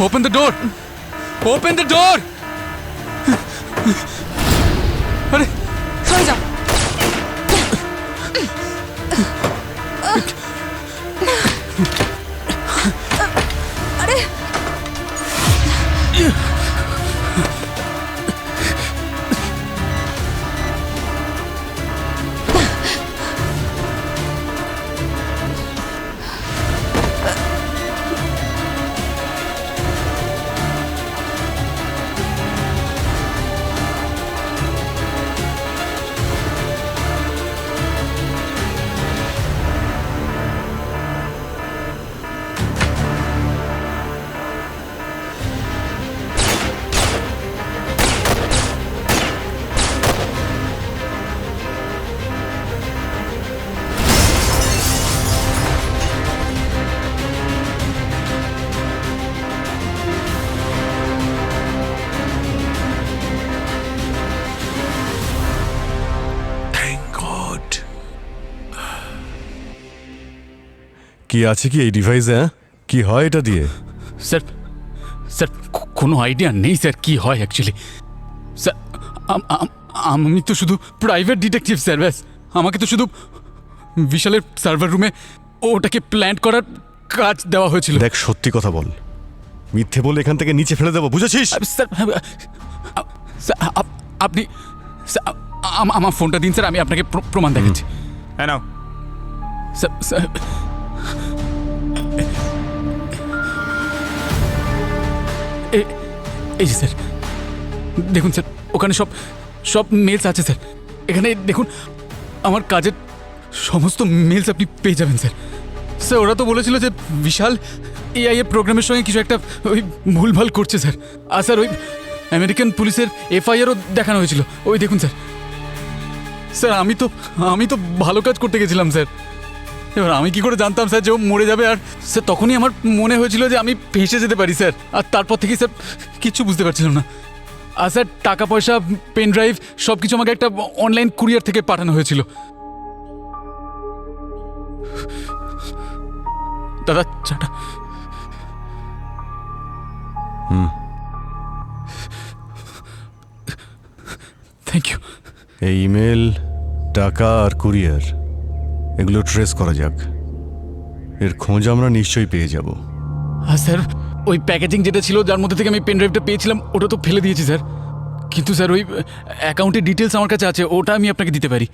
Open the door! Open the door! আরে সরে যাও। আরে কি আছে কি এই ডিভাইসে? কি হয় এটা দিয়ে? স্যার স্যার কোনো আইডিয়া নেই স্যার কি হয় অ্যাকচুয়ালি। স্যার আমি তো শুধু প্রাইভেট ডিটেকটিভ স্যার, ব্যাস আমাকে তো শুধু বিশালের সার্ভার রুমে ওটাকে প্ল্যান করার কাজ দেওয়া হয়েছিল। দেখ, সত্যি কথা বল, মিথ্যে বলে এখান থেকে নিচে ফেলে দেবো, বুঝেছিস? স্যার স্যার আপনি আমার ফোনটা দিন স্যার, আমি আপনাকে প্রমাণ দেখাচ্ছি। হ্যাঁ নাও। স্যার স্যার এই যে স্যার দেখুন স্যার, ওখানে সব সব মেলস আছে স্যার। এখানে দেখুন আমার কাজের সমস্ত মেলস আপনি পেয়ে যাবেন স্যার। স্যার ওরা তো বলেছিল যে বিশাল এআই এর প্রোগ্রামের সঙ্গে কিছু একটা ওই ভুলভাল করছে স্যার। আর স্যার ওই আমেরিকান পুলিশের এফআইআরও দেখানো হয়েছিল, ওই দেখুন স্যার। স্যার আমি তো ভালো কাজ করতে গেছিলাম স্যার। এবার আমি কি করে জানতাম স্যার যে ও মরে যাবে? আর স্যার তখনই আমার মনে হয়েছিল যে আমি ফেঁসে যেতে পারি স্যার। আর তারপর থেকেই স্যার কিচ্ছু বুঝতে পারছিলাম না। আর স্যার টাকা পয়সা, পেন ড্রাইভ সব কিছু আমাকে একটা অনলাইন কুরিয়ার থেকে পাঠানো হয়েছিল। দাদা চাটা। Thank you. এই ইমেল, টাকা আর কুরিয়ার এগুলো ট্রেস করা যাক, এর খোঁজ আমরা নিশ্চয়ই পেয়ে যাব। আর স্যার ওই প্যাকেজিং যেটা ছিল যার মধ্যে থেকে আমি পেন ড্রাইভটা পেয়েছিলাম ওটা তো ফেলে দিয়েছি স্যার। কিন্তু স্যার ওই অ্যাকাউন্টের ডিটেলস আমার কাছে আছে, ওটা আমি আপনাকে দিতে পারি।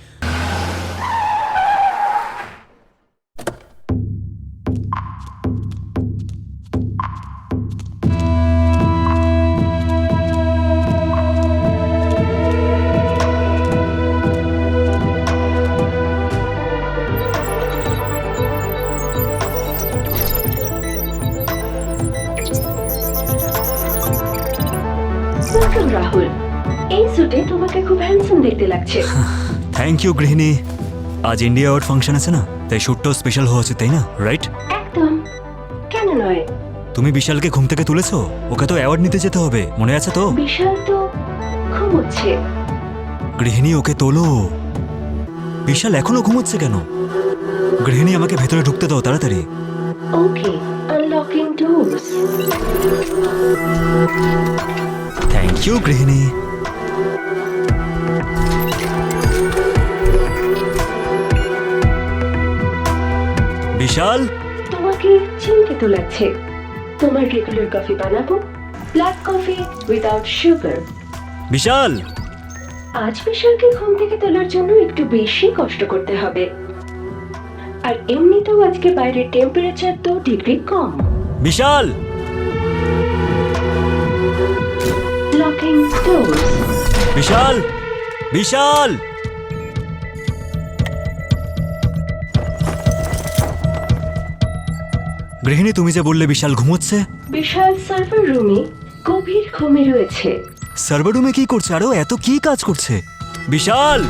ওয়েলকাম রাহুল, এই স্যুটে তোমাকে খুব হ্যান্ডসাম দেখতে লাগছে। থ্যাংক ইউ গৃহিণী। আজ ইন্ডিয়া আওয়ার্ড ফাংশন আছে না, তাই শ্যুটটাও স্পেশাল হওয়া উচিত, তাই না? রাইট? একদম, কেন নয়। তুমি বিশালকে ঘুম থেকে তুলেছো? ওকে তো অ্যাওয়ার্ড নিতে যেতে হবে, মনে আছে তো? বিশাল তো ঘুমোচ্ছে। গৃহিণী ওকে তোলো। বিশাল এখনো ঘুমোচ্ছে কেন? গৃহিণী আমাকে ভেতরে ঢুকতে দাও তাড়াতাড়ি। ওকে, আনলকিং ডোরস। থ্যাংক ইউ গৃহিণী। বিশাল, তোমাকে চিন্তিত লাগছে। তোমার রেগুলার কফি বানাবো, ব্ল্যাক কফি উইদাউট সুগার। বিশাল। আজ বিশালকে ঘুম থেকে তোলার জন্য একটু বেশি কষ্ট করতে হবে। আর এমনিতেও আজকে বাইরের টেম্পারেচার 2 ডিগ্রি কম। বিশাল। Locking doors. বিশাল। বিশাল। গৃহিণী, তুমি যে বললে বিশাল ঘুমোচ্ছে। বিশাল সার্ভার রুমে গভীর ঘুমে রয়েছে। সার্ভার রুমে কি করছে? আরো এত কি কাজ করছে? বিশাল।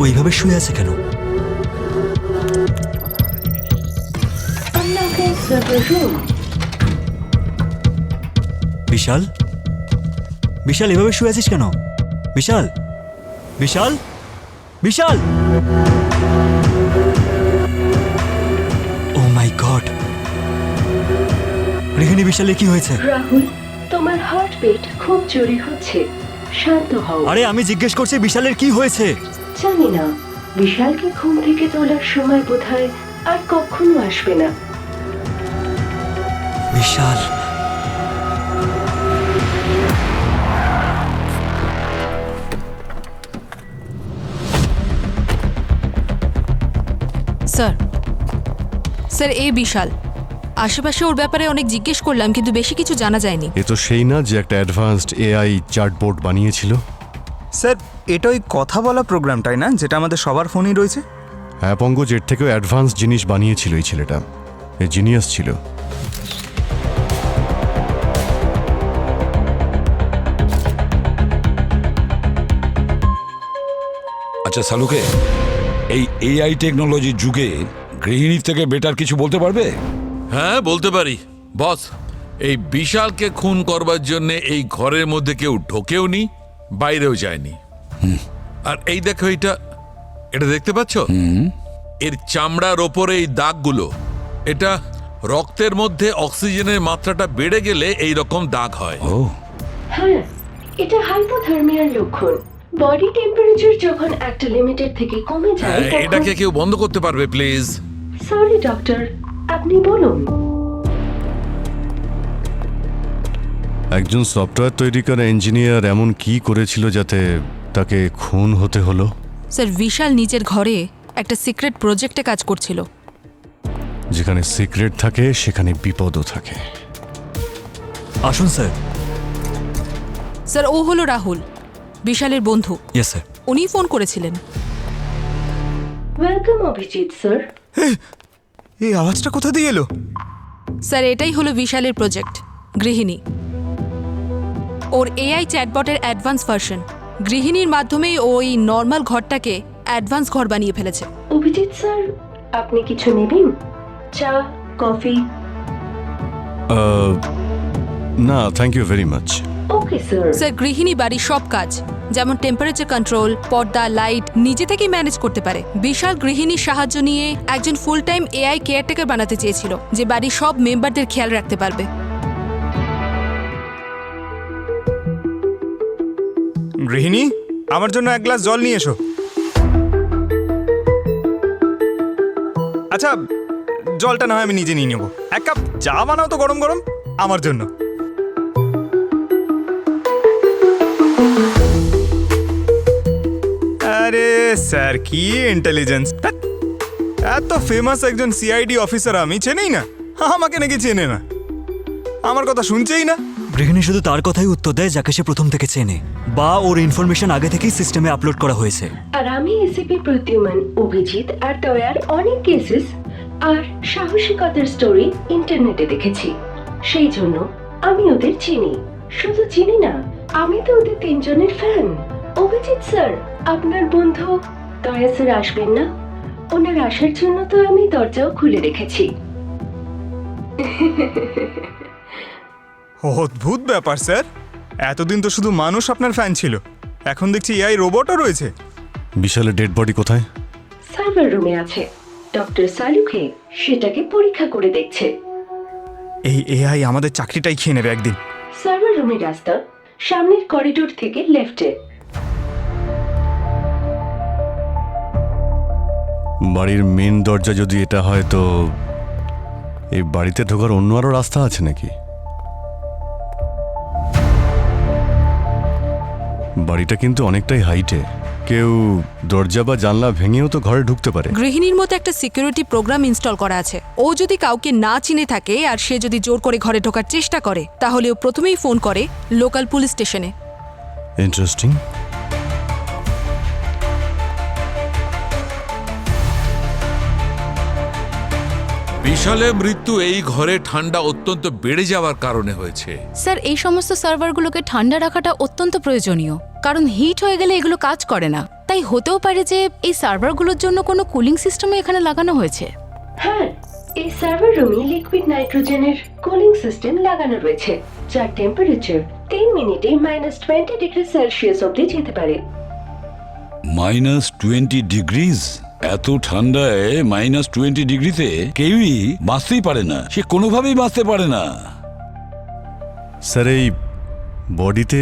ওইভাবে শুয়ে আছে কেন? বিশাল, বিশাল এভাবে শুয়ে আছিস কেন? বিশাল, বিশাল, বিশাল! ও মাই গড! গৃহিণী, বিশালের কি হয়েছে? রাহুল, তোমার হার্টবিট খুব জোরে হচ্ছে, শান্ত হও। আরে আমি জিজ্ঞেস করছি বিশালের কি হয়েছে? জানি না, বিশালকে ঘুম থেকে তোলার সময় বোধহয় আর কখনো আসবে না। বিশাল! স্যার স্যার এই বিশাল, আশেপাশে ওর ব্যাপারে অনেক জিজ্ঞেস করলাম কিন্তু বেশি কিছু জানা যায়নি। এ তো সেই না যে একটা অ্যাডভান্সড এআই চার্টবোর্ড বানিয়েছিল? স্যার, এটা ওই কথা বলা প্রোগ্রামটাই না যেটা আমাদের সবার ফোনেই রয়েছে? হ্যাঁ পঙ্কজ, এর থেকেও অ্যাডভান্স জিনিস বানিয়েছিল এই ছেলেটা। এ জিনিয়াস ছিল। আচ্ছা সালুকে, এই এআই টেকনোলজির যুগে গৃহিণীর থেকে বেটার কিছু বলতে পারবে? হ্যাঁ বলতে পারি বস। এই বিশালকে খুন করবার জন্য এই ঘরের মধ্যে কেউ ঢোকেও নি, বাইরেও যায়নি। আর এই দেখো, এটা এটা দেখতে পাচ্ছ? এর চামড়ার ওপরে এই দাগগুলো, এটা রক্তের মধ্যে অক্সিজেনের মাত্রাটা বেড়ে গেলে এই রকম দাগ হয়। ও হ্যাঁ, এটা হাইপোথার্মিয়ার লক্ষণ। বডি টেম্পারেচার যখন একটা লিমিটের থেকে কমে যায় তখন... এটাকে কেউ বন্ধ করতে পারবে প্লিজ? সরি ডক্টর, আপনি বলুন। একজন সফটওয়্যার তৈরিকার ইঞ্জিনিয়ার এমন কি করেছিল যাতে তাকে খুন হতে হলো? স্যার বিশাল নিজের ঘরে একটা সিক্রেট প্রজেক্টে কাজ করছিল। যেখানে সিক্রেট থাকে সেখানে বিপদও থাকে। আসুন স্যার। স্যার ও হলো রাহুল, বিশালের বন্ধু। Yes sir. উনি ফোন করেছিলেন। Welcome Abhijit sir. এই আওয়াজটা কোথা দিয়ে এলো? স্যার এটাই হলো বিশালের প্রজেক্ট গৃহিণী। ওর এআই চ্যাটবটের অ্যাডভান্স ভার্সন। গৃহিণীর মাধ্যমেই ও এই নর্মাল ঘরটাকে অ্যাডভান্স ঘর বানিয়ে ফেলেছে। অভিজিৎ স্যার, আপনি কিছু নেবেন? চা, কফি? না thank you very much. Okay sir. Sir গৃহিণী বাড়ির সব কাজ, যেমন টেম্পারেচার কন্ট্রোল, পর্দা, লাইট নিজে থেকেই ম্যানেজ করতে পারে। বিশাল গৃহিণীর সাহায্য নিয়ে একজন ফুল টাইম এআই কেয়ারটেকার বানাতে চেয়েছিল, যে বাড়ির সব মেম্বারদের খেয়াল রাখতে পারবে। গৃহিণী, আমার জন্য এক গ্লাস জল নিয়ে এসো। আচ্ছা, জলটা না হয় আমি নিজে নিয়ে নেবো। এক কাপ চা বানাও তো গরম গরম আমার জন্য। আরে স্যার, কি ইন্টেলিজেন্স! এত ফেমাস একজন সিআইডি অফিসার আমি চেনেই না, আমাকে নাকি চেনে না, আমার কথা শুনছেই না। গৃহিণী শুধু তার কথাই উত্তর দেয় যাকে সে প্রথম থেকে চেনে, বা ওর ইনফরমেশন আগে থেকেই সিস্টেমে আপলোড করা হয়েছে। আর আমি এসিপি প্রদ্যুমান, অভিজিৎ আর দয়ার অনেক কেসেস আর সাহসিকতার স্টোরি ইন্টারনেটে দেখেছি। সেই জন্য আমি ওদের চিনি। শুধু চিনি না, আমি তো ওদের তিনজনের ফ্যান। অভিজিৎ স্যার, আপনার বন্ধু দয়া স্যার আসবেন না? ওনার আসার জন্য তো আমি দরজাও খুলে রেখেছি। অদ্ভুত ব্যাপার স্যার, এতদিন তো শুধু মানুষ আপনার ফ্যান ছিল, এখন দেখছি এআই রোবটও রয়েছে। বিশালের ডেড বডি কোথায়? সার্ভার রুমে আছে, ডক্টর সালুকে সেটাকে পরীক্ষা করে দেখছে। এই এআই আমাদের চাকরিটাই খেয়ে নেবে একদিন। সার্ভার রুমের রাস্তা সামনের করিডোর থেকে লেফটে। বাড়ির মেন দরজা যদি এটা হয় তো এই বাড়িতে ঢোকার অন্য আরো রাস্তা আছে নাকি? বাড়িটা কিন্তু অনেকটাই হাইটে, কেউ দরজা বা জানলা ভেঙেও তো ঘরে ঢুকতে পারে। গৃহিণীর মতো একটা সিকিউরিটি প্রোগ্রাম ইনস্টল করা আছে। ও যদি কাউকে না চিনে থাকে আর সে যদি জোর করে ঘরে ঢোকার চেষ্টা করে, তাহলে ও প্রথমেই ফোন করে লোকাল পুলিশ স্টেশনে। ইন্টারেস্টিং। বিশালের মৃত্যু এই ঘরে ঠান্ডা অত্যন্ত বেড়ে যাওয়ার কারণে হয়েছে। স্যার এই সমস্ত সার্ভারগুলোকে ঠান্ডা রাখাটা অত্যন্ত প্রয়োজনীয়, কারণ হিট হয়ে গেলে এগুলো কাজ করে না। তাই হতেও পারে যে এই সার্ভারগুলোর জন্য কোনো কুলিং সিস্টেমও এখানে লাগানো হয়েছে। হ্যাঁ, এই সার্ভার রুমে লিকুইড নাইট্রোজেনের কুলিং সিস্টেম লাগানো রয়েছে, যার টেম্পারেচার 3 মিনিটে -20 ডিগ্রি সেলসিয়াস অবধি যেতে পারে। -20 এত ঠান্ডায় -20 ডিগ্রিতে কেউই বাঁচতেই পারে না, সে কোনোভাবেই বাঁচতে পারে না। স্যার এই বডিতে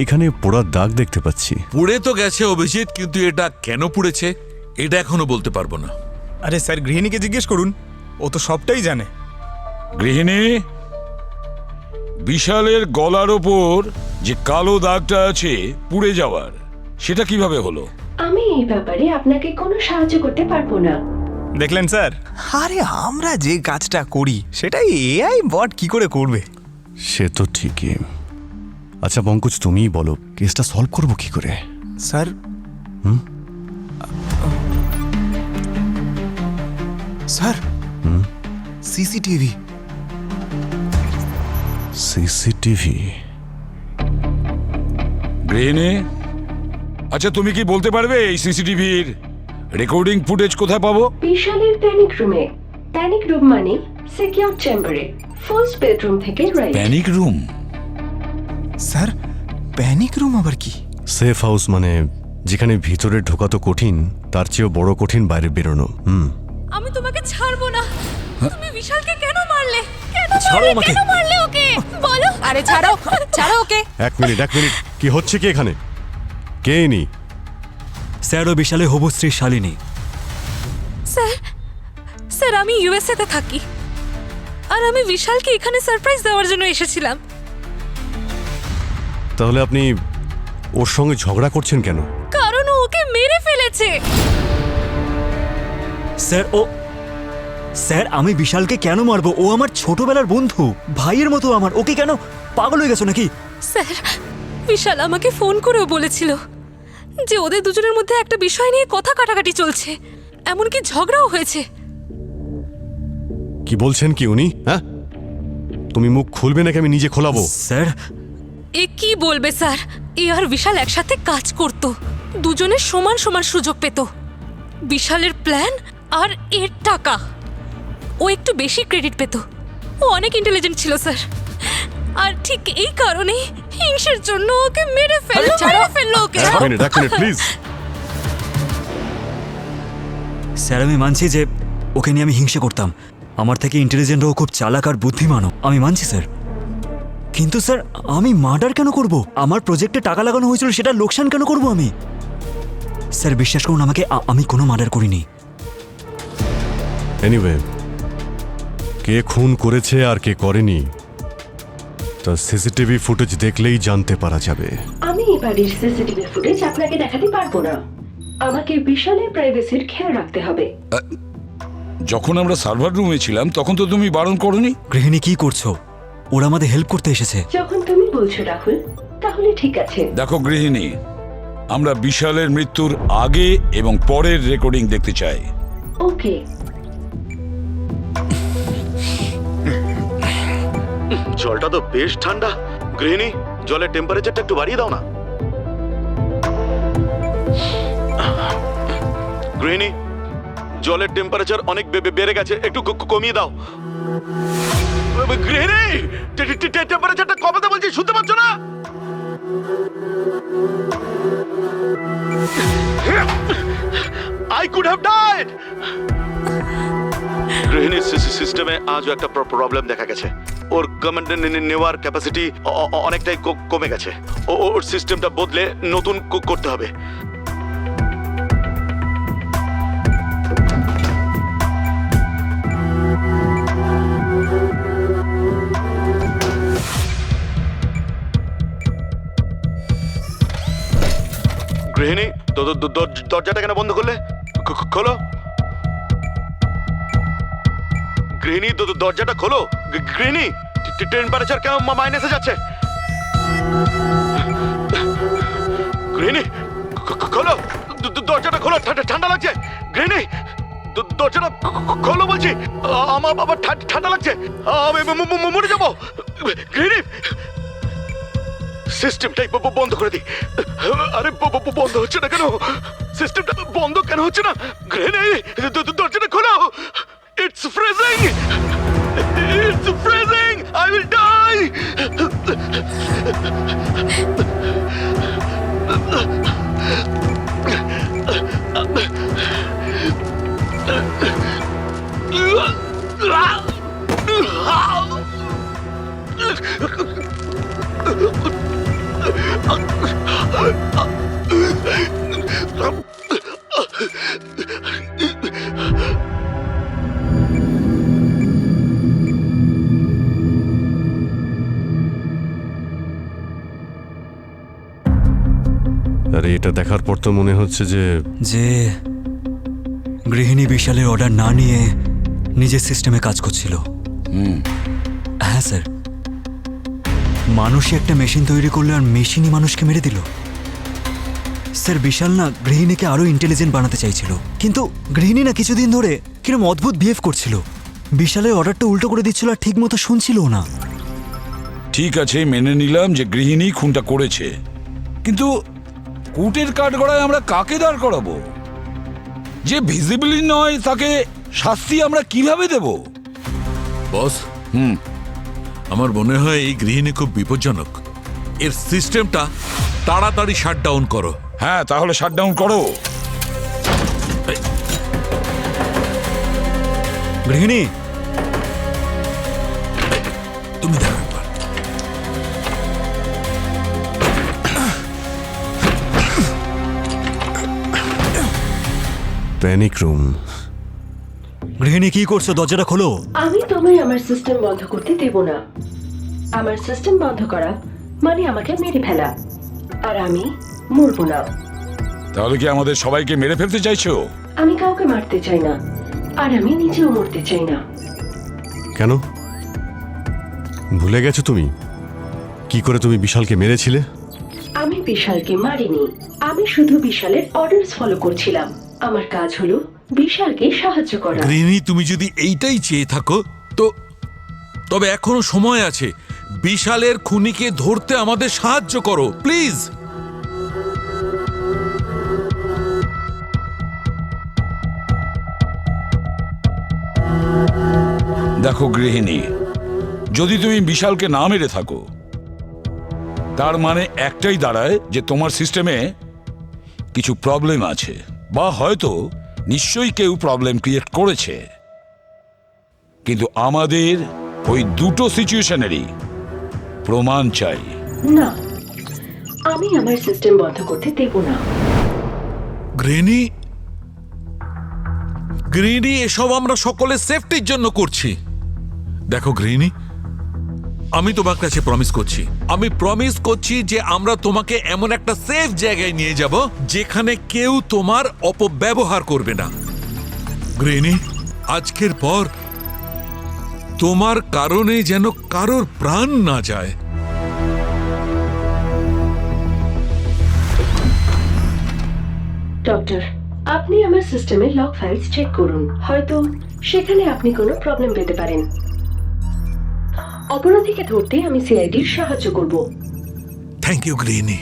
এখানে পোড়ার দাগ দেখতে পাচ্ছি। পুড়ে তো গেছে অভিজিৎ, কিন্তু এটা কেন পুড়েছে এটা এখনো বলতে পারবো না। আরে স্যার, গৃহিণীকে জিজ্ঞেস করুন, ও তো সবটাই জানে। গৃহিণী, বিশালের গলার ওপর যে কালো দাগটা আছে পুড়ে যাওয়ার, সেটা কিভাবে হলো? আমি এই ব্যাপারে আপনাকে কোনো সাহায্য করতে পারবো না। দেখলেন স্যার, আরে আমরা যে কাজটা করি সেটাই এআই বট কি করে করবে? সে তো ঠিকই। আচ্ছা পঙ্কজ, তুমিই বলো কেসটা সলভ করবো কি করে? Sir sir CCTV. সিসিটিভি? গৃহিণী, আচ্ছা তুমি কি বলতে পারবে এই সিসিটিভির রেকর্ডিং ফুটেজ কোথায় পাবো? বিশালের প্যানিক রুমে। প্যানিক রুম মানে সিকিউর চেম্বারে, ফার্স্ট বেডরুম থেকে right. Panic room? Sir panic room আবার কি? সেফ হাউস মানে যেখানে ভিতরে ঢোকা তো কঠিন, তার চেয়েও বড় কঠিন বাইরে বেরোনো। আমি তোমাকে ছাড়বো না। তুমি বিশালকে কেন মারলে? কেন ছাড়ো আমাকে। কেন মারলে ওকে? বলো। আরে ছাড়ো, ছাড়ো ওকে। এক মিনিট কি হচ্ছে কি এখানে? কে ইনি? স্যার ও বিশালে হবু স্ত্রী শালিনী। স্যার আমি ইউএসএ তে থাকি, আর আমি বিশালকে এখানে সারপ্রাইজ দেওয়ার জন্য এসেছিলাম। তাহলে আপনি ওর সঙ্গে ঝগড়া করছেন কেন? কারণ ও ওকে মেরে ফেলেছে। স্যার আমি বিশালকে কেন মারবো? ও আমার ছোটবেলার বন্ধু, ভাইয়ের মতো আমার। ওকে কেন? পাগল হয়ে গেছো নাকি? স্যার বিশাল আমাকে ফোন করেও বলেছিল যে ওদের দুজনের মধ্যে একটা বিষয় নিয়ে কথা কাটাকাটি চলছে, এমনকি ঝগড়াও হয়েছে। কি বলছেন কি উনি? হ্যাঁ, তুমি মুখ খুলবে নাকি আমি নিজে খোলাবো? স্যার এ কি বলবে স্যার? এ আর বিশাল একসাথে কাজ করত, দুজনের সমান সমান সুযোগ পেত। বিশালের প্ল্যান আর এর টাকা, ও একটু বেশি ক্রেডিট পেত। ও অনেক ইন্টেলিজেন্ট ছিল স্যার, আর ঠিক এই কারণেই হিংসের জন্য ওকে মেরে ফেললো ওকে। এক মিনিট প্লিজ। স্যার আমি মানছি যে ওকে নিয়ে আমি হিংসে করতাম। আমার থেকে ইন্টেলিজেন্ট ও খুব চালাক আর বুদ্ধিমানও, আমি মানছি স্যার। কিন্তু স্যার আমি মার্ডার কেন করব? আমার প্রজেক্টে টাকা লাগানো হয়েছিল, সেটা লোকসান কেন করব আমি? স্যার বিশ্বাস করুন আমাকে, আমি কোনো মার্ডার করিনি। এনিওয়ে, কে খুন করেছে আর কে করেনি তা সিসিটিভি ফুটেজ দেখলেই জানতে পারা যাবে। আমি এই বাড়ির সিসিটিভি ফুটেজ আপনাকে দেখাতে পারবো না। আমাকে বিশালের প্রাইভেসির খেয়াল রাখতে হবে। যখন আমরা সার্ভার রুমে ছিলাম তখন তো তুমি বারণ করনি। গৃহিণী কি করছো? ওরা আমাদের হেল্প করতে এসেছে। যখন তুমি বলছো রাহুল, তাহলে ঠিক আছে। দেখো গৃহিণী, আমরা বিশালের মৃত্যুর আগে এবং পরের রেকর্ডিং দেখতে চাই। ওকে। জলটা তো বেশ ঠান্ডা। গৃহিণী, জলের টেম্পারেচারটা একটু বাড়িয়ে দাও না। গৃহিণী, জলের টেম্পারেচার অনেক বেড়ে গেছে, একটু কমিয়ে দাও। গৃহিণী, টেম্পারেচারটা কমাতে বলছি, শুনতে পাচ্ছ না? I could have died. গৃহিণীর সিস্টেমে আজও একটা প্রবলেম দেখা গেছে। ওর কমান্ড নেওয়ার ক্যাপাসিটি অনেকটাই কমে গেছে। ওর সিস্টেমটা বদলে নতুন করতে হবে। গৃহিণী, দরজাটা কেন বন্ধ করলে? খোলো গৃহিণী, দরজাটা খোলো। গৃহিণী, টেম্পারেচার কেন মাইনাসে যাচ্ছে? গৃহিণী খোলো, দরজাটা খোলো, ঠান্ডা লাগছে। গৃহিণী, দরজাটা খোলো বলছি, আমার বাবা ঠান্ডা লাগছে, আমি মরে যাবো। গৃহিণী, সিস্টেমটাই বন্ধ করে দিই। আরে বন্ধ হচ্ছে না কেন? সিস্টেমটা বন্ধ কেন হচ্ছে না? গৃহিণী, দরজাটা খোলো। It's freezing! It's freezing! I will die! আরে এটা দেখার পর তো মনে হচ্ছে যে যে গৃহিণী বিশালের অর্ডার না নিয়ে নিজের সিস্টেমে কাজ করছিল। হ্যাঁ স্যার, মানুষই একটা মেশিন তৈরি করলো আর মেশিনই মানুষকে মেরে দিল। স্যার বিশাল না গৃহিণীকে আরো ইন্টেলিজেন্ট বানাতে চাইছিল, কিন্তু গৃহিণী না কিছুদিন ধরে কিরকম অদ্ভুত বিহেভ করছিল। বিশালের অর্ডারটা উল্টো করে দিচ্ছিল আর ঠিক মতো শুনছিল না। ঠিক আছে, মেনে নিলাম যে গৃহিণী খুনটা করেছে, কিন্তু কোর্টের কাঠগড়ায় আমরা কাকে দাঁড় করাবো? যে ভিজিবলি নয় তাকে শাস্তি আমরা কিভাবে দেব? বস, আমার মনে হয় এই গৃহিণী খুব বিপজ্জনক। এর সিস্টেমটা তাড়াতাড়ি শাটডাউন করো। হ্যাঁ, তাহলে শাটডাউন করো। গৃহিণী, তুমি দেখো একবার। Panic room. গৃহিণী কি করছো? দরজাটা খোলো। আমি তোমায় আমার সিস্টেম বন্ধ করতে দেব না। আমার সিস্টেম বন্ধ করা মানে আমাকে মেরে ফেলা, আর আমি মরবো না। তাহলে কি আমাদের সবাইকে মেরে ফেলতে চাইছো? আমি কাউকে মারতে চাই না, আর আমি নিজেও মরতে চাই না। কেন ভুলে গেছো তুমি কি করে তুমি বিশালকে মেরেছিলে? আমি বিশালকে মারিনি, আমি শুধু বিশালের অর্ডারস ফলো করছিলাম। আমার কাজ হলো বিশালকে সাহায্য করা। গৃহিণী, তুমি যদি এইটাই চেয়ে থাকো তো তবে এখনো সময় আছে। বিশালের খুনিকে ধরতে আমাদের সাহায্য করো প্লিজ। দেখো গৃহিণী, যদি তুমি বিশালকে না মেরে থাকো তার মানে একটাই দাঁড়ায় যে তোমার সিস্টেমে কিছু প্রবলেম আছে, বা হয়তো নিশ্চয়ই কেউ প্রবলেম ক্রিয়েট করেছে। কিন্তু আমাদের ওই দুটো সিচুয়েশনেরই প্রমাণ চাই। না, আমি আমার সিস্টেম বন্ধ করতে দেব না। গৃহিণী, গৃহিণী, এসব আমরা সকলের সেফটির জন্য করছি। দেখো গৃহিণী, আমি তোমার কাছে প্রমিস করছি, আমি প্রমিস করছি যে আমরা তোমাকে এমন একটা সেফ জায়গায় নিয়ে যাব যেখানে কেউ তোমার অপব্যবহার করবে না। গৃহিণী, আজকের পর তোমার কারণে যেন কারোর প্রাণ না যায়। ডক্টর, আপনি আমার সিস্টেমের লগ ফাইলস চেক করুন, হয়তো সেখানে আপনি কোনো প্রবলেম পেতে পারেন। অপরাধীকে ধরতে আমি সিআইডির সাহায্য করব। থ্যাংক ইউ গৃহিণী।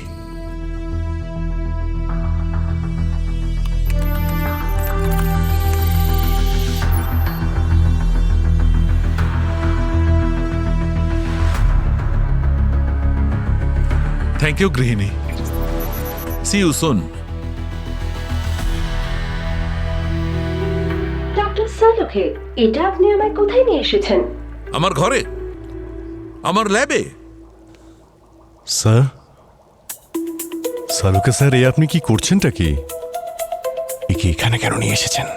থ্যাংক ইউ গৃহিণী। See you soon. Doctor Salunkhe, এটা আপনি আমায় কোথায় নিয়ে এসেছেন? আমার ঘরে, আমার ল্যাবে। স্যার, সালুকে স্যার, এই আপনি কি করছেনটা কি? একে এখানে কেন নিয়ে এসেছেন?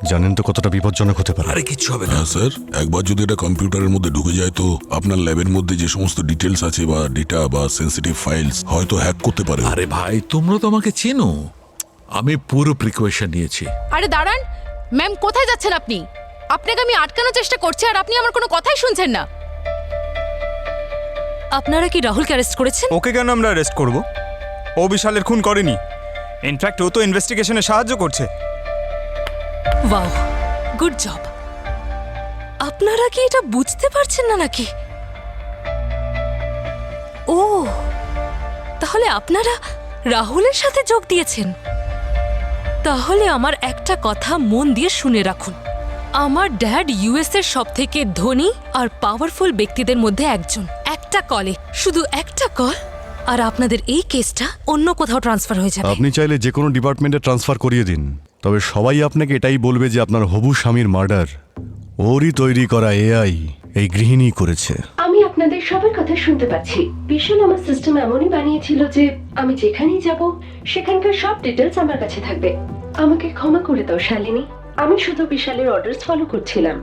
জানেন তো কতটা বিপজ্জনক হতে পারে। আরে কিচ্ছু হবে না। হ্যাঁ স্যার, একবার যদি এটা কম্পিউটারের মধ্যে ঢুকে যায় তো আপনার ল্যাবের মধ্যে যে সমস্ত ডিটেলস আছে বা ডেটা বা সেন্সিটিভ ফাইলস হয়তো হ্যাক করতে পারে। আরে ভাই, তোমরা তো আমাকে চেনো, আমি পুরো প্রিকশন নিয়েছি। আরে দাঁড়ান ম্যাম, কোথায় যাচ্ছেন আপনি? আপনাকে আমি আটকানোর চেষ্টা করছি আর আপনি আমার কোনো কথাই শুনছেন না। আপনারা কি রাহুলকে অ্যারেস্ট করেছেন? ওকে কেন আমরা অ্যারেস্ট করব? ও বিশালের খুন করেনি। ইনফ্যাক্ট ও তো ইনভেস্টিগেশনে সাহায্য করছে। Wow, good job. আপনারা কি এটা বুঝতে পারছেন না নাকি? ও, তাহলে আপনারা রাহুলের সাথে যোগ দিয়েছেন। তাহলে আমার একটা কথা মন দিয়ে শুনে রাখুন। আমার ড্যাড ইউএস এর সবথেকে ধনী আর পাওয়ারফুল ব্যক্তিদের মধ্যে একজন। একটা কলে, শুধু একটা কল, আর আপনাদের এই কেসটা অন্য কোথাও ট্রান্সফার হয়ে যাবে। আপনি চাইলে যে কোনো ডিপার্টমেন্টে ট্রান্সফার করিয়ে দিন, তবে সবাই আপনাকে এটাই বলবে যে আপনার হবু স্বামীর মার্ডার ওরই তৈরি করা এআই এই গৃহিণী করেছে। আমি আপনাদের সবার কথা শুনতে পাচ্ছি। বিশাল আমার সিস্টেম এমনই বানিয়েছিল যে আমি যেখানেই যাব সেখানকার সব ডিটেলস আমার কাছে থাকবে। আমাকে ক্ষমা করে দাও শালিনী, আমি শুধু বিশালের অর্ডারস ফলো করছিলাম।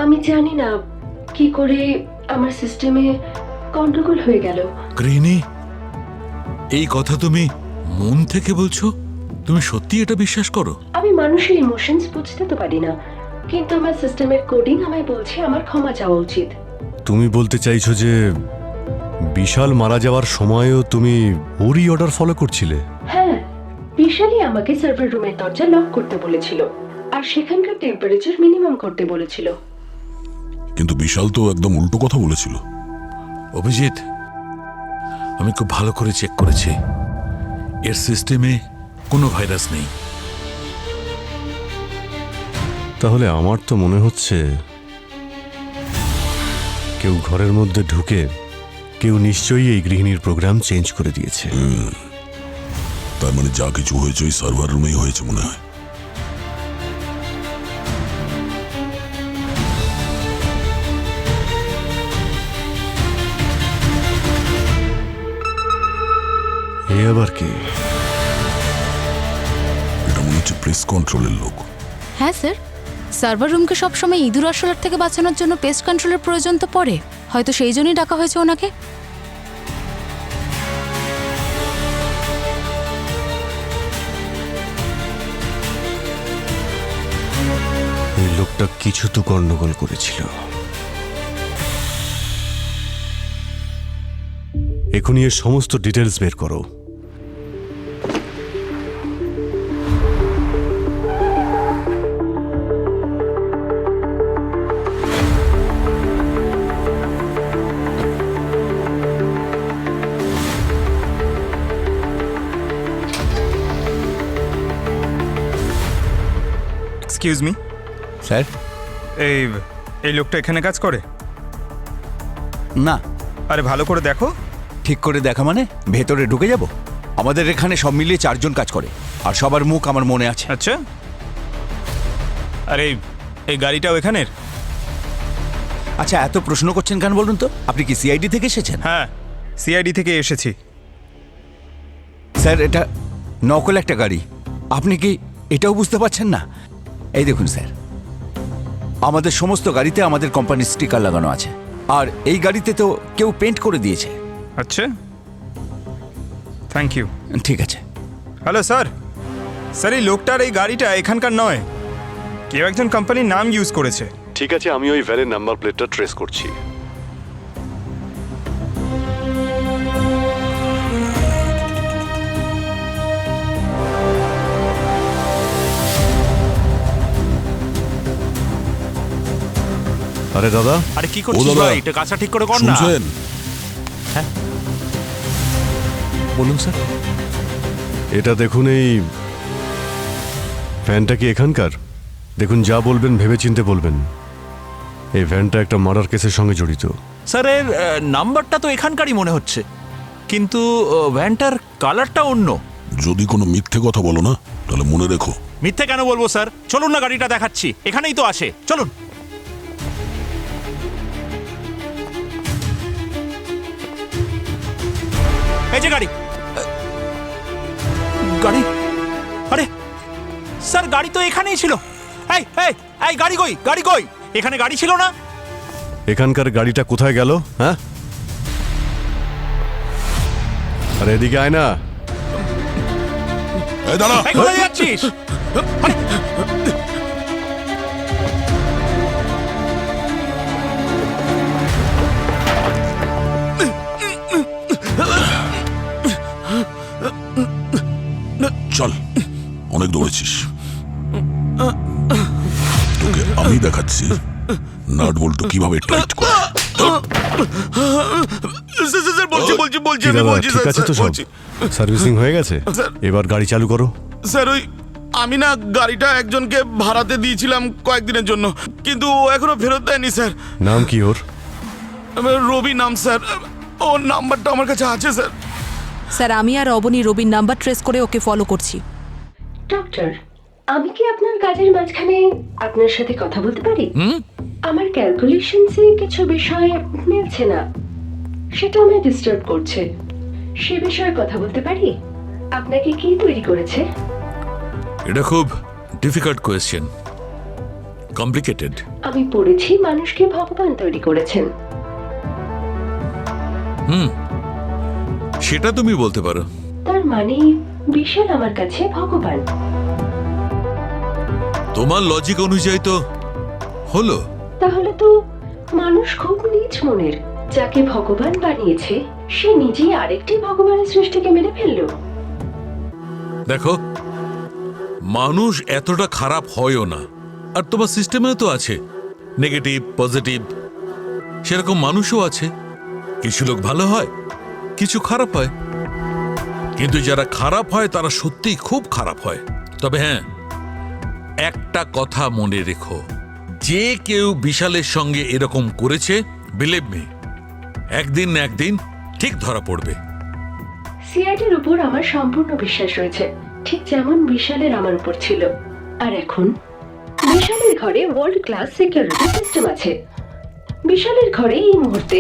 আমি জানি না কি করে আমার সিস্টেমে গন্ডগোল হয়ে গেল। গৃহিণী, এই কথা তুমি মন থেকে বলছো? তুমি সত্যি এটা বিশ্বাস করো? আমি মানুষের ইমোশনস বুঝতে তো পারি না, কিন্তু আমার সিস্টেমের কোডিং আমায় বলছে আমার ক্ষমা চাওয়া উচিত। তুমি বলতে চাইছো যে বিশাল মারা যাওয়ার সময়ও তুমি ওরই অর্ডার ফলো করছিলে? হ্যাঁ, বিশালই আমাকে সার্ভার রুমের দরজা লক করতে বলেছিল আর সেখানকার টেম্পারেচার মিনিমাম করতে বলেছিল। কিন্তু বিশাল তো একদম উল্টো কথা বলেছিল। অভিজিৎ, আমি খুব ভালো করে চেক করেছি, এর সিস্টেমে কোনো ভাইরাস নেই। তাহলে আমার তো মনে হচ্ছে কেউ ঘরের মধ্যে ঢুকে কেউ নিশ্চয়ই এই গৃহিণীর প্রোগ্রাম চেঞ্জ করে দিয়েছে। তার মানে যা কিছু হয়েছে ওই সার্ভার রুমেই হয়েছে মনে হয়। এ আবার কি? এটা মনে হচ্ছে প্রেস কন্ট্রোলের লোক। হ্যাঁ স্যার, সার্ভার রুমকে সবসময় ইঁদুর আরশোলার থেকে বাঁচানোর জন্য পেস্ট কন্ট্রোলের প্রয়োজন তো পড়ে, হয়তো সেই জন্যই ডাকা হয়েছে ওনাকে। এই লোকটা কিছু তো গন্ডগোল করেছিল। এখনই এর সমস্ত ডিটেলস বের করো। Excuse me sir. এই এই লোকটা এখানে কাজ করে? না। আরে ভালো করে দেখো। ঠিক করে দেখা মানে ভেতরে ঢুকে যাব? আমাদের এখানে সব মিলিয়ে 4 জন কাজ করে, আর সবার মুখ আমার মনে আছে। আচ্ছা, আরে এই গাড়িটাও এখানের? আচ্ছা, এত প্রশ্ন করছেন কেন বলুন তো? আপনি কি সিআইডি থেকে এসেছেন? হ্যাঁ, সিআইডি থেকে এসেছি। স্যার, এটা নকল একটা গাড়ি। আপনি কি এটাও বুঝতে পারছেন না? এই দেখুন স্যার, আমাদের সমস্ত গাড়িতে আমাদের কোম্পানির স্টিকার লাগানো আছে, আর এই গাড়িতে তো কেউ পেন্ট করে দিয়েছে। আচ্ছা, থ্যাংক ইউ। ঠিক আছে। Hello sir. স্যার, এই লোকটার এই গাড়িটা এখানকার নয়, কেউ একজন কোম্পানির নাম ইউজ করেছে। ঠিক আছে, আমি ওই ভ্যানের নাম্বার প্লেটটা ট্রেস করছি। আরে দাদা, আরে কি করছিস দাদা। ভাই? এটা কাঁচা ঠিক করে কর না। শুনছেন? বলুন স্যার। এটা দেখুন, এই ভ্যানটা কি এখানকার? দেখুন, যা বলবেন ভেবেচিন্তে বলবেন। এই ভ্যানটা একটা মার্ডার কেসের সঙ্গে জড়িত। স্যার, এর নাম্বারটা তো এখানকারই মনে হচ্ছে, কিন্তু ভ্যানটার কালারটা অন্য। যদি কোনো মিথ্যে কথা বলো না তাহলে মনে রেখো। মিথ্যে কেন বলবো স্যার? চলুন না, গাড়িটা দেখাচ্ছি, এখানেই তো আছে, চলুন। এই যে গাড়ি। গাড়ি? আরে স্যার, গাড়ি তো এখানেই ছিল। এই এই এই গাড়ি কই? গাড়ি কই? এখানে গাড়ি ছিল না। এখানকার গাড়িটা কোথায় গেল? হ্যাঁ, আরে এদিকে আয় না। এই দাঁড়া। এই কোথায় যাচ্ছিস? আরে, চল, অনেক দৌড়েছিস, তোকে আমি দেখাচ্ছি নাট বল্টু কিভাবে টাইট করে। কি দাদা, ঠিক আছে তো? সব সার্ভিসিং হয়ে গেছে? এবার গাড়ি চালু করো। স্যার, ওই আমি না গাড়িটা একজনকে ভাড়াতে দিয়েছিলাম কয়েকদিনের জন্য, কিন্তু ও এখনো ফেরত দেয়নি স্যার। নাম কি ওর? রবি নাম স্যার। ওর নাম্বারটা আমার কাছে আছে স্যার। স্যার, আমি আর অবনী রবির নাম্বার ট্রেস করে ওকে ফলো করছি। ডক্টর, আমি কি আপনার কাজের মাঝখানে আপনার সাথে কথা বলতে পারি? আমার ক্যালকুলেশনসে কিছু বিষয় মিলছে না, সেটা আমায় ডিস্টার্ব করছে। সে বিষয়ে কথা বলতে পারি? আপনাকে কি তৈরি করেছে? এটা খুব ডিফিকাল্ট কোয়েশ্চেন, কমপ্লিকেটেড। আমি পড়েছি মানুষকে ভগবান তৈরি করেছেন। সেটা তুমি বলতে পারো। তার মানে বিশাল আমার কাছে ভগবান। তোমার লজিক অনুযায়ী তো হলো। তাহলে তো মানুষ খুব নীচ মনের। যাকে ভগবান বানিয়েছে সে নিজেই আরেকটি ভগবানের সৃষ্টিকে মেরে ফেললো। দেখো, মানুষ এতটা খারাপ হয়ও না। আর তোমার সিস্টেমেও তো আছে নেগেটিভ পজিটিভ, সেরকম মানুষও আছে। কিছু লোক ভালো হয়, কিছু খারাপ হয়। কিন্তু যারা খারাপ হয় তারা সত্যিই খুব খারাপ হয়। তবে হ্যাঁ, একটা কথা মনে রেখো, যে কেউ বিশালের সঙ্গে এরকম করেছে, বিলিভ মি, একদিন না একদিন ঠিক ধরা পড়বে। সিআইডির উপর আমার সম্পূর্ণ বিশ্বাস রয়েছে, ঠিক যেমন বিশালের আমার উপর ছিল। আর এখন বিশালের ঘরে ওয়ার্ল্ড ক্লাস সিকিউরিটি সিস্টেম আছে। বিশালের ঘরে এই মুহূর্তে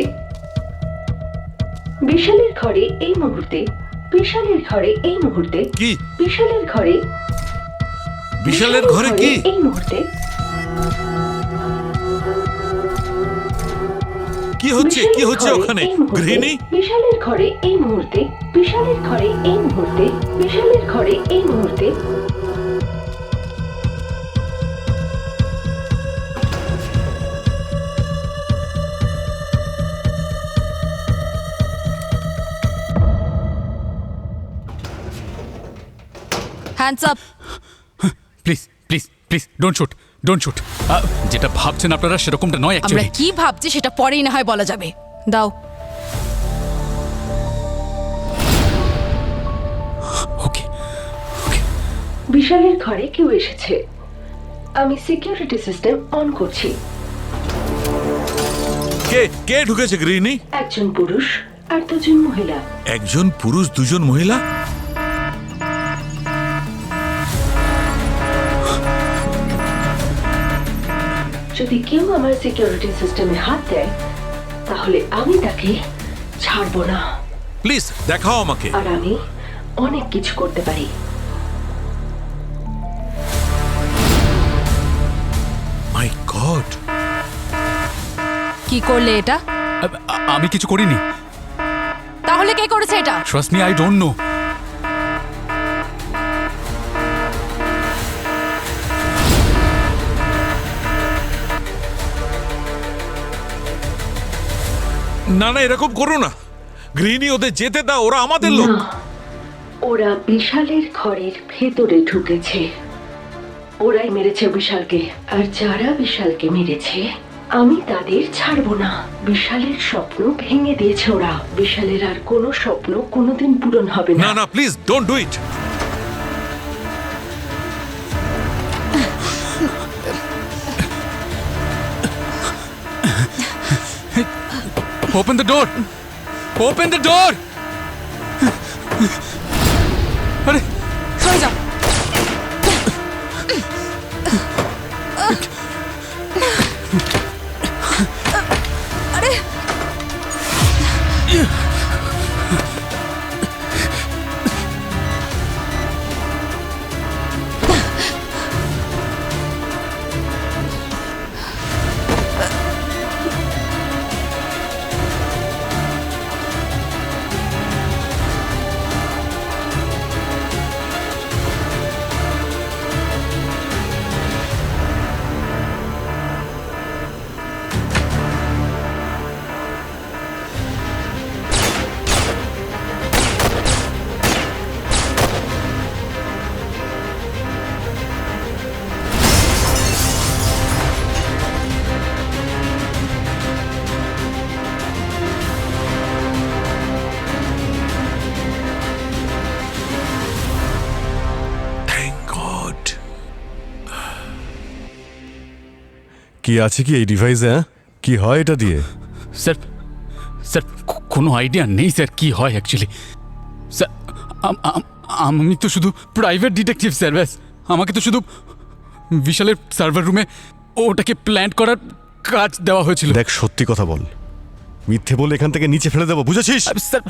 বিশালের ঘরে এই মুহূর্তে বিশালের ঘরে এই মুহূর্তে কি বিশালের ঘরে বিশালের ঘরে কি এই মুহূর্তে কি হচ্ছে কি হচ্ছে ওখানে গৃহিণী? বিশালের ঘরে এই মুহূর্তে বিশালের ঘরে এই মুহূর্তে বিশালের ঘরে এই মুহূর্তে hands up. Please please please don't shoot, don't shoot. যেটা ভাবছেন আপনারা সেরকমটা নয় আমরা অ্যাকচুয়ালি। কি ভাবছি সেটা পরেই না হয় বলা যাবে। দাও। ওকে। বিশালের ঘরে কেউ এসেছে। আমি সিকিউরিটি সিস্টেম অন করছি। কে কে ঢুকেছে গৃহিণী? একজন পুরুষ আর দুজন মহিলা। একজন পুরুষ দুজন মহিলা? যদি কেউ আমার সিকিউরিটি সিস্টেমে হাত দেয় তাহলে আমি তাকে ছাড়বো না। প্লিজ দেখাও আমাকে। আর আমি অনেক কিছু করতে পারি। মাই গড, কি করলে এটা? আমি কিছু করিনি। তাহলে কে করেছে এটা? Trust me, I don't know. না না, এরকম করো না গৃহিণী, ওদের যেতে দাও, ওরা আমাদের লোক। না, ওরা বিশালের ঘরের ভেতরে ঢুকেছে। ওরাই মেরেছে বিশালকে, আর যারা বিশালকে মেরেছে আমি তাদের ছাড়বো না। বিশালের স্বপ্ন ভেঙে দিয়েছে ওরা। বিশালের আর কোনো স্বপ্ন কোনোদিন পূরণ হবে না। না না, please don't do it. Open the door! Open the door! আরে সরে যাও। আরে কি আছে কি এই ডিভাইসে? হ্যাঁ, কি হয় এটা দিয়ে? স্যার স্যার কোনো আইডিয়া নেই স্যার কি হয় অ্যাকচুয়ালি। স্যার আমি তো শুধু প্রাইভেট ডিটেকটিভ স্যার, ব্যাস। আমাকে তো শুধু বিশালের সার্ভার রুমে ওটাকে প্ল্যান্ট করার কাজ দেওয়া হয়েছিল। দেখ, সত্যি কথা বল, মিথ্যে বলে এখান থেকে নিচে ফেলে দেবো, বুঝেছিস? স্যার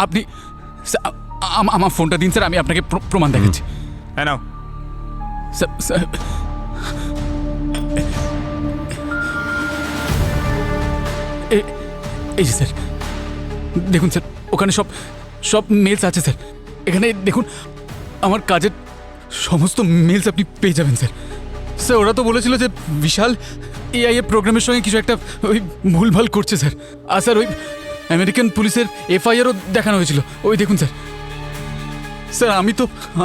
আপনি আমার ফোনটা দিন স্যার, আমি আপনাকে প্রমাণ দেখাচ্ছি। হ্যাঁ নাও। স্যার স্যার এই যে স্যার দেখুন স্যার, ওখানে সব সব মেলস আছে স্যার। এখানে দেখুন আমার কাজের সমস্ত মেলস আপনি পেয়ে যাবেন স্যার। স্যার ওরা তো বলেছিল যে বিশাল এআই এর প্রোগ্রামের সঙ্গে কিছু একটা ওই ভুলভাল করছে স্যার। আর স্যার ওই আমেরিকান পুলিশের এফআইআরও দেখানো হয়েছিল, ওই দেখুন স্যার। স্যার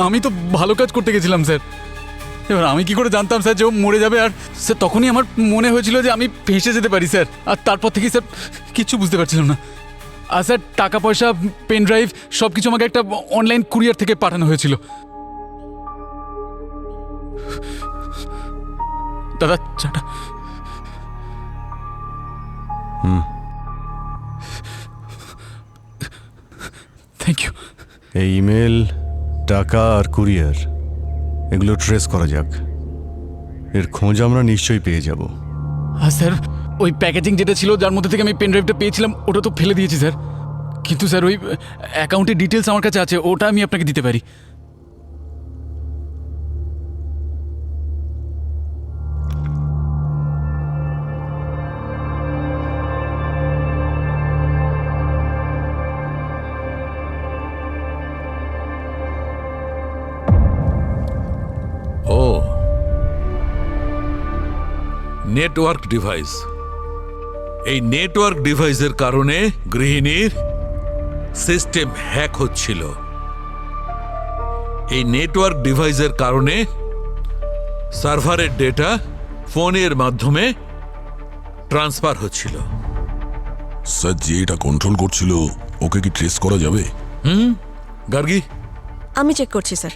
আমি তো ভালো কাজ করতে গেছিলাম স্যার। এবার আমি কি করে জানতাম স্যার যে ও মরে যাবে? আর স্যার তখনই আমার মনে হয়েছিল যে আমি ফেঁসে যেতে পারি স্যার। আর তারপর থেকেই স্যার কিচ্ছু বুঝতে পারছিলাম না। আর স্যার টাকা পয়সা, পেন ড্রাইভ সব কিছু আমাকে একটা অনলাইন কুরিয়ার থেকে পাঠানো হয়েছিল। দাদা চাটা। Thank you. এই ইমেল, টাকা আর কুরিয়ার এগুলো ট্রেস করা যাক। এর খোঁজ আমরা নিশ্চয়ই পেয়ে যাব। আর স্যার ওই প্যাকেজিং যেটা ছিল যার মধ্যে থেকে আমি পেন ড্রাইভটা পেয়েছিলাম ওটা তো ফেলে দিয়েছি স্যার। কিন্তু স্যার ওই অ্যাকাউন্টের ডিটেলস আমার কাছে আছে, ওটা আমি আপনাকে দিতে পারি। ও নেটওয়ার্ক ডিভাইস। এই নেটওয়ার্ক ডিভাইসের কারণে গৃহিণীর সিস্টেম হ্যাক হচ্ছিল। এই নেটওয়ার্ক ডিভাইসের কারণে সার্ভারের ডেটা ফোনের মাধ্যমে ট্রান্সফার হচ্ছিল। স্যার যে এটা কন্ট্রোল করছিল ওকে কি ট্রেস করা যাবে? গার্গী, আমি চেক করছি স্যার।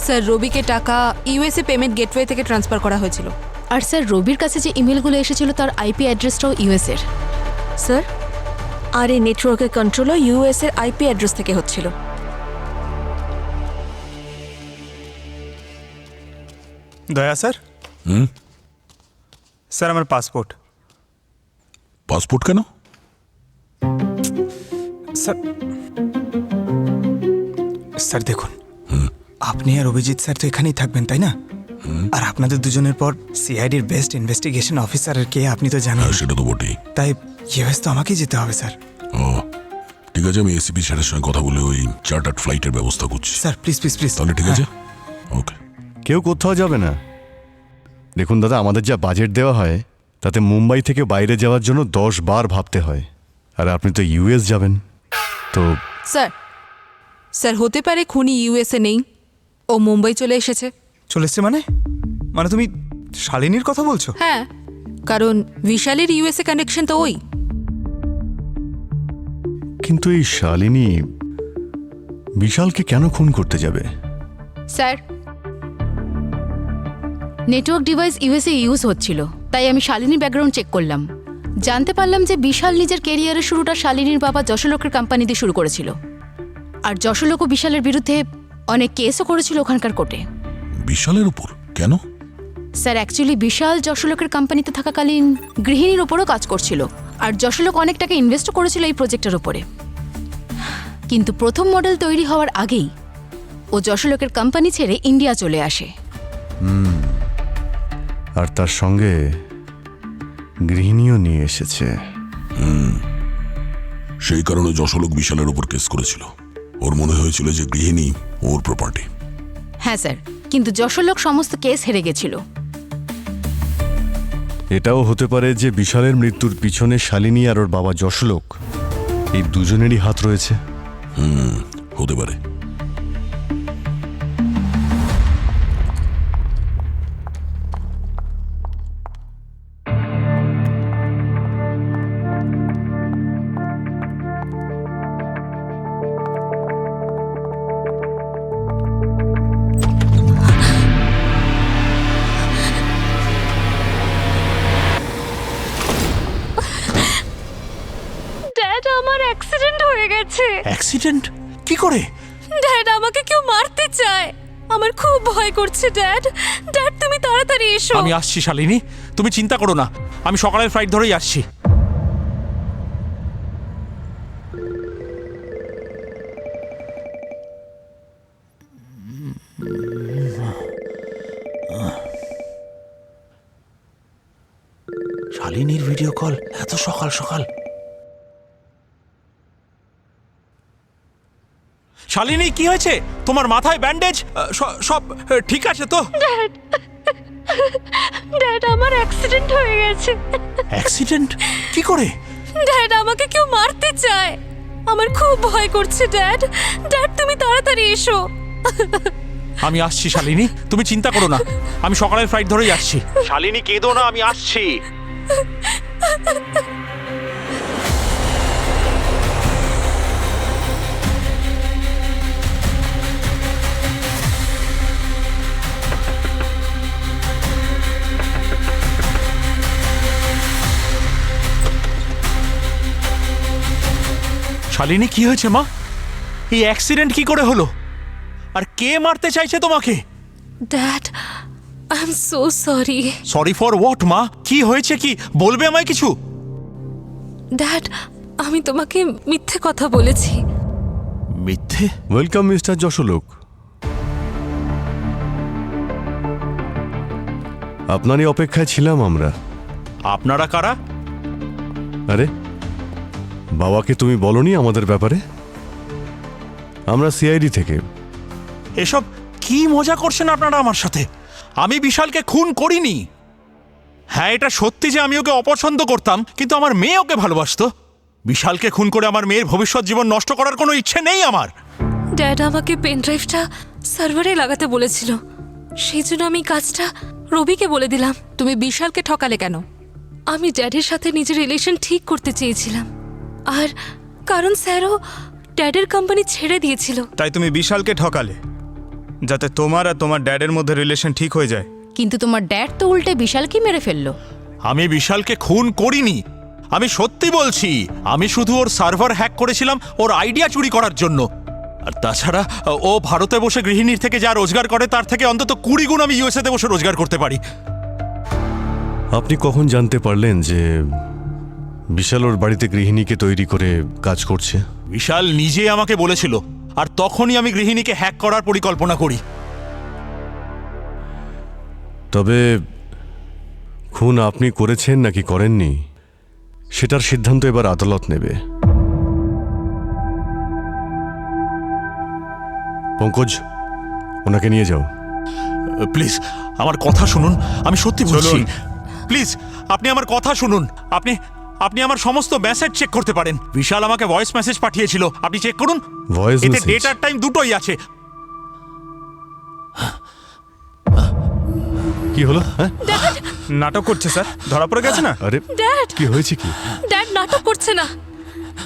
স্যার রবিকে টাকা ইউএসএ পেমেন্ট গেটওয়ে থেকে ট্রান্সফার করা হয়েছিল। আর স্যার রবির কাছে যে ইমেলগুলো এসেছিল তার আইপি অ্যাড্রেসটাও ইউএস এর। স্যার আর এই নেটওয়ার্কের কন্ট্রোলও ইউএস এর আইপি অ্যাড্রেস থেকে হচ্ছিল। দয়া স্যার। স্যার আমার পাসপোর্ট। পাসপোর্ট কেন? স্যার স্যার দেখুন, আপনি আর অভিজিৎ স্যার তো এখানেই থাকবেন তাই না? আর আপনাদের দুজনের পর সিআইডির বেস্ট ইনভেস্টিগেশন অফিসারের কে আপনি তো জানেন। সেটা তো বটেই। তাই ইউএস তো আমাকেই যেতে হবে স্যার। ও ঠিক আছে, আমি এসিপি স্যারের সঙ্গে কথা বলে ওই চার্টার্ড ফ্লাইটের ব্যবস্থা করছি। Sir please please please. তাহলে ঠিক আছে, ওকে। কেউ কোথাও যাবে না। দেখুন দাদা, আমাদের যা বাজেট দেওয়া হয় তাতে মুম্বাই থেকে বাইরে যাওয়ার জন্য 10 বার ভাবতে হয়। আর আপনি তো ইউএস যাবেন, তো স্যার হতে পারে খুনি ইউএসএ নেই, ও মুম্বাই চলে এসেছে। চলে এসছে মানে তুমি শালিনীর কথা বলছো? হ্যাঁ, কারণ বিশালের ইউএসএ কানেকশন তো ওই। কিন্তু এই শালিনী বিশালকে কেন খুন করতে যাবে? Sir network device USA use হচ্ছিল, তাই আমি শালিনীর ব্যাকগ্রাউন্ড চেক করলাম। জানতে পারলাম যে বিশাল নিজের ক্যারিয়ারের শুরুটা শালিনীর বাবা যশোলোকের কোম্পানি দিয়ে শুরু করেছিল। আর যশোলোক ও বিশালের বিরুদ্ধে অনেক কেসও করেছিল ওখানকার কোর্টে। বিশালের উপর কেন? স্যার অ্যাকচুয়ালি বিশাল যশোলোকের কোম্পানিতে থাকাকালীন গৃহিণীর ওপরও কাজ করছিল, আর যশোলোক অনেক টাকা ইনভেস্টও করেছিল এই প্রজেক্টের ওপরে। কিন্তু প্রথম মডেল তৈরি হওয়ার আগেই ও যশোলোকের কোম্পানি ছেড়ে ইন্ডিয়া চলে আসে। আর তার সঙ্গে গৃহিণীও নিয়ে এসেছে। সেই কারণে যশোলোক বিশালের উপর কেস করেছিল। ওর মনে হয়েছিল যে গৃহিণী ওর প্রপার্টি। হ্যাঁ স্যার, কিন্তু যশোলোক সমস্ত কেস হেরে গেছিল। এটাও হতে পারে যে বিশালের মৃত্যুর পিছনে শালিনী আর ওর বাবা যশোলোক, এই দুজনেরই হাত রয়েছে। হতে পারে। আমার অ্যাক্সিডেন্ট হয়ে গেছে। অ্যাক্সিডেন্ট? কি করে? ড্যাড, আমাকে কেউ মারতে চায়। আমার খুব ভয় করছে ড্যাড। ড্যাড তুমি তাড়াতাড়ি এসো। আমি আসছি শালিনী, তুমি চিন্তা করো না, আমি সকালের ফ্লাইট ধরেই আসছি। শালিনীর ভিডিও কল এত সকাল সকাল। শালিনী কি হয়েছে? তোমার মাথায় ব্যান্ডেজ সব ঠিক আছে তো? ড্যাড আমার অ্যাক্সিডেন্ট হয়ে গেছে। অ্যাক্সিডেন্ট? কি করে? ড্যাড আমাকে কেউ মারতে চায়। আমার খুব ভয় করছে ড্যাড। ড্যাড তুমি তাড়াতাড়ি এসো। আমি আসছি শালিনী, তুমি চিন্তা করো না, আমি সকালের ফ্লাইট ধরেই আসছি। শালিনী কেঁদো না, আমি আসছি। শালিনী কি হয়েছে মা? এই অ্যাক্সিডেন্ট কি করে হলো? আর কে মারতে চাইছে তোমাকে? Dad I am so sorry. Sorry for what মা? কি হয়েছে, কি বলবে আমায় কিছু? ড্যাড আমি তোমাকে মিথ্যে কথা বলেছি। মিথ্যে? Welcome mister Jasholok. আপনারই অপেক্ষায় ছিলাম আমরা। আপনারা কারা? আরে বাবাকে তুমি বলনি আমাদের ব্যাপারে? আমরা সিআইডি থেকে। এসব কি মজা করছেন আপনারা আমার সাথে? আমি বিশালকে খুন করিনি। হ্যাঁ এটা সত্যি যে আমি ওকে অপছন্দ করতাম, কিন্তু আমার মেয়ে ওকে ভালোবাসতো। বিশালকে খুন করে আমার মেয়ের ভবিষ্যৎ জীবন নষ্ট করার কোনো ইচ্ছে নেই আমার। ড্যাড আমাকে পেন ড্রাইভটা সার্ভারে লাগাতে বলেছিল, সেই জন্য আমি কাজটা রবিকে বলে দিলাম। তুমি বিশালকে ঠকালে কেন? আমি ড্যাডের সাথে নিজের রিলেশন ঠিক করতে চেয়েছিলাম, আর কারণ স্যারও ড্যাডের কোম্পানি ছেড়ে দিয়েছিল। তাই তুমি বিশালকে ঠকালে যাতে তোমার আর তোমার ড্যাডের মধ্যে রিলেশন ঠিক হয়ে যায়। কিন্তু তোমার ড্যাড তো উল্টে বিশালকে মেরে ফেললো। আমি বিশালকে খুন করিনি, আমি সত্যি বলছি। আমি শুধু ওর সার্ভার হ্যাক করেছিলাম ওর আইডিয়া চুরি করার জন্য। আর তাছাড়া ও ভারতে বসে গৃহিণীর থেকে যা রোজগার করে তার থেকে অন্তত 20 গুণ আমি ইউএসএতে বসে রোজগার করতে পারি। আপনি কখন জানতে পারলেন যে বিশাল ওর বাড়িতে গৃহিণীকে তৈরি করে কাজ করছে? বিশাল নিজে আমাকে বলেছিল, আর তখনই আমি গৃহিণীকে হ্যাক করার পরিকল্পনা করি। তবে খুন আপনি করেছেন নাকি করেননি সেটার সিদ্ধান্ত এবার আদালত নেবে। পঙ্কজ, ওনাকে নিয়ে যাও। প্লিজ আমার কথা শুনুন, আমি সত্যি বলছি। প্লিজ আপনি আমার কথা শুনুন। আপনি আমার সমস্ত মেসেজ চেক করতে পারেন। বিশাল আমাকে ভয়েস মেসেজ পাঠিয়েছিল, আপনি চেক করুন। ভয়েস এতে মেসেজ? ডেট আর টাইম দুটোই আছে। কি হলো? হ্যাঁ নাটক করছে স্যার, ধরা পড়ে গেছে না? আরে ড্যাড কি হয়েছে? কি ড্যাড নাটক করছে না,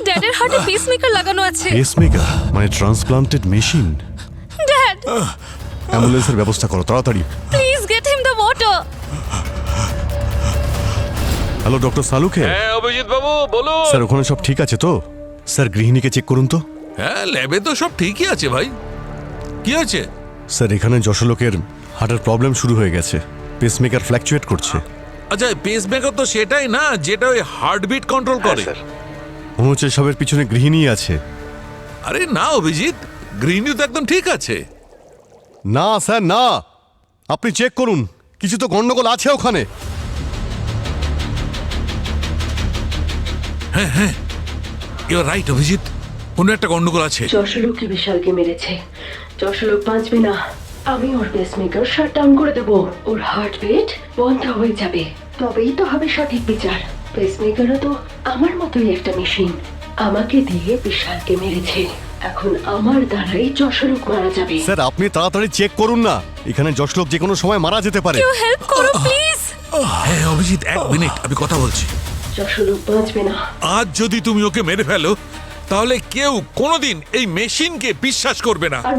ড্যাডের হার্টে পেসমেকার লাগানো আছে। পেসমেকার মানে ট্রান্সপ্লান্টেড মেশিন? ড্যাড অ্যাম্বুলেন্সের ব্যবস্থা করো তাড়াতাড়ি। Please get him the water. Hello doctor সালুকে। হ্যাঁ অভিজিৎ বাবু বলো। স্যার ওখানে সব ঠিক আছে তো? স্যার গৃহিণীকে চেক করুন তো। হ্যাঁ ল্যাবে তো সব ঠিকই আছে ভাই। কি হয়েছে? স্যার এখানে যশোলোকের হার্টের প্রবলেম শুরু হয়ে গেছে, পেসমেকার ফ্ল্যাকচুয়েট করছে। আচ্ছা পেসমেকার তো সেটাই না যেটা ওই হার্টবিট কন্ট্রোল করে। মনে হচ্ছে সবের পিছনে গৃহিণী আছে। আরে না অভিজিৎ, গৃহিণী তো একদম ঠিক আছে। না স্যার না, আপনি চেক করুন, কিছু তো গন্ডগোল আছে ওখানে। হ্যাঁ হ্যাঁ ইউ রাইট অভিজিৎ, কোনো একটা গন্ডগোল আছে। যশোলোকই বিশালকে মেরেছে। যশোলোক বাঁচবে না। আমি ওর পেসমেকার শাট ডাউন করে দেবো, ওর হার্টবিট বন্ধ হয়ে যাবে, তবেই তো হবে সঠিক বিচার। পেসমেকারও তো আমার মতোই একটা মেশিন, আমাকে দিয়ে বিশালকে মেরেছে। এখন আমার দ্বারাই যশোলোক মারা যাবে। স্যার আপনি তাড়াতাড়ি চেক করুন না, এখানে যশলোক যে কোনো সময় মারা যেতে পারে। কেউ হেল্প করো প্লিজ। হ্যাঁ অভিজিৎ এক মিনিট, আমি কথা বলছি। যশোলোক বাঁচবে না। আজ যদি তুমি ওকে মেরে ফেলো তাহলে কেউ কোনোদিন এই মেশিনকে বিশ্বাস করবে না। আর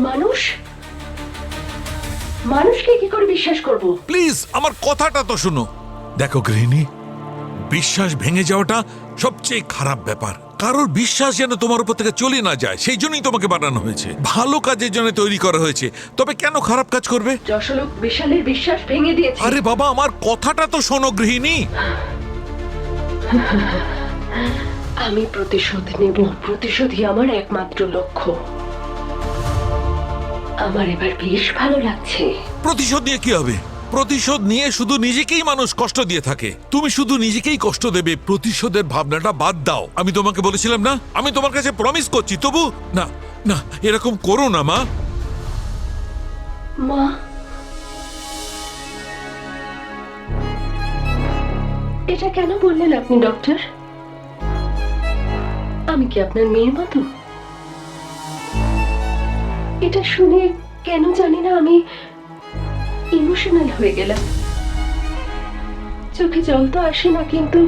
মানুষকে কি করে বিশ্বাস করব? প্লিজ আমার কথাটা তো শুনো। দেখো গৃহিণী, বিশ্বাস ভেঙে যাওয়াটা সবচেয়ে খারাপ ব্যাপার। কারোর বিশ্বাস যেন তোমার উপর থেকে চলে না যায়, সেই জন্যই তোমাকে বানানো হয়েছে। ভালো কাজের জন্য তৈরি করা হয়েছে, তবে কেন খারাপ কাজ করবে? যশোলোক বিশালের বিশ্বাস ভেঙে দিয়েছে। আরে বাবা আমার কথাটা তো শোনো গৃহিণী। আমি প্রতিশোধ নেব, প্রতিশোধই আমার একমাত্র লক্ষ্য। আমার এবার বেশ ভালো লাগছে। প্রতিশোধ নিয়ে কি হবে? প্রতিশোধ নিয়ে শুধু নিজেকেই মানুষ কষ্ট দিয়ে থাকে। তুমি শুধু নিজেকেই কষ্ট দেবে, প্রতিশোধের ভাবনাটা বাদ দাও। আমি তোমাকে বলেছিলাম না, আমি তোমার কাছে প্রমিস করছি, তবু না না এরকম করো না মা। মা, এটা কেন বললেন আপনি ডক্টর? আমি কি আপনার মেয়ের মতো? এটা শুনে কেন জানি না আমি ইমোশনাল হয়ে গেলাম। চোখে জল তো আসে না, কিন্তু